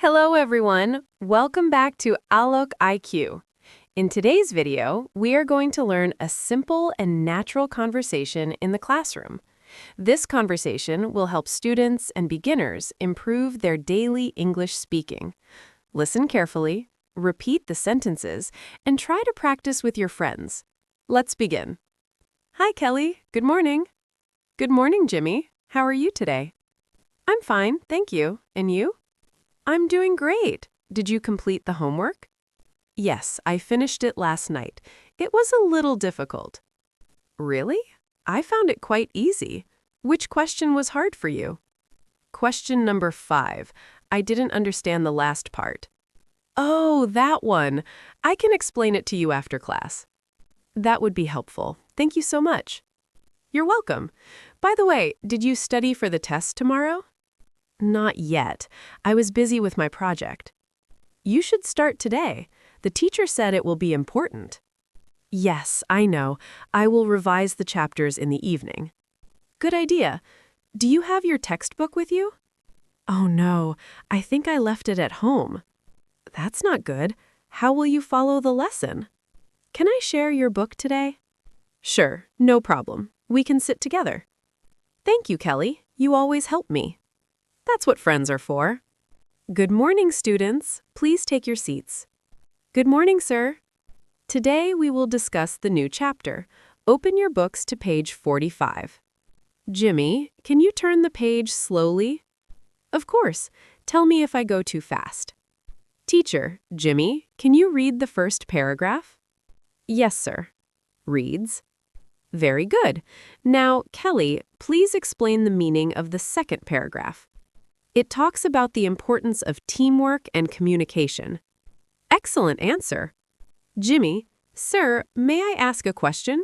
Hello everyone, welcome back to AlokIQ. In today's video, we are going to learn a simple and natural conversation in the classroom. This conversation will help students and beginners improve their daily English speaking. Listen carefully, repeat the sentences, and try to practice with your friends. Let's begin. Hi Kelly, good morning. Good morning, Jimmy. How are you today? I'm fine, thank you. And you? I'm doing great. Did you complete the homework? Yes, I finished it last night. It was a little difficult. Really? I found it quite easy. Which question was hard for you? Question number 5. I didn't understand the last part. Oh, that one. I can explain it to you after class. That would be helpful. Thank you so much. You're welcome. By the way, did you study for the test tomorrow? Not yet. I was busy with my project. You should start today. The teacher said it will be important. Yes, I know. I will revise the chapters in the evening. Good idea. Do you have your textbook with you? Oh no, I think I left it at home. That's not good. How will you follow the lesson? Can I share your book today? Sure, no problem. We can sit together. Thank you, Kelly. You always help me. That's what friends are for. Good morning, students. Please take your seats. Good morning, sir. Today we will discuss the new chapter. Open your books to page 45. Jimmy, can you turn the page slowly? Of course. Tell me if I go too fast. Teacher, Jimmy, can you read the first paragraph? Yes, sir. Reads. Very good. Now, Kelly, please explain the meaning of the second paragraph. It talks about the importance of teamwork and communication. Excellent answer. Jimmy, sir, may I ask a question?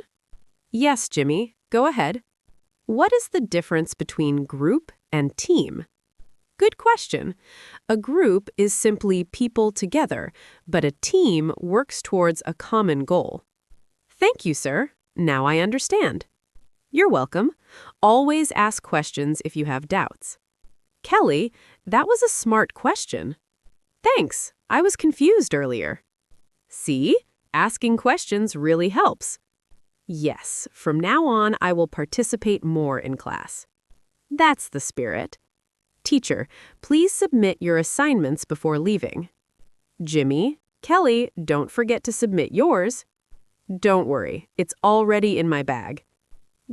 Yes, Jimmy, go ahead. What is the difference between group and team? Good question. A group is simply people together, but a team works towards a common goal. Thank you, sir. Now I understand. You're welcome. Always ask questions if you have doubts. Kelly, that was a smart question. Thanks. I was confused earlier. See? Asking questions really helps. Yes, from now on I will participate more in class. That's the spirit. Teacher, please submit your assignments before leaving. Jimmy, Kelly, don't forget to submit yours. Don't worry, it's already in my bag.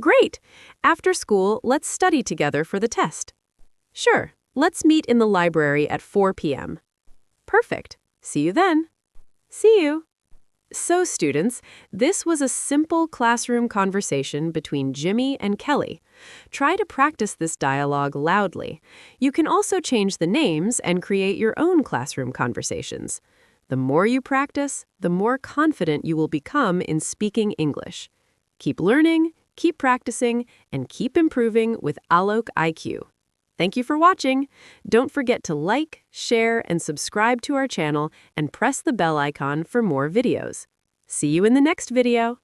Great! After school, let's study together for the test. Sure, let's meet in the library at 4 p.m. Perfect. See you then. See you. So, students, this was a simple classroom conversation between Jimmy and Kelly. Try to practice this dialogue loudly. You can also change the names and create your own classroom conversations. The more you practice, the more confident you will become in speaking English. Keep learning, keep practicing, and keep improving with AlokIQ. Thank you for watching. Don't forget to like, share, and subscribe to our channel and press the bell icon for more videos. See you in the next video.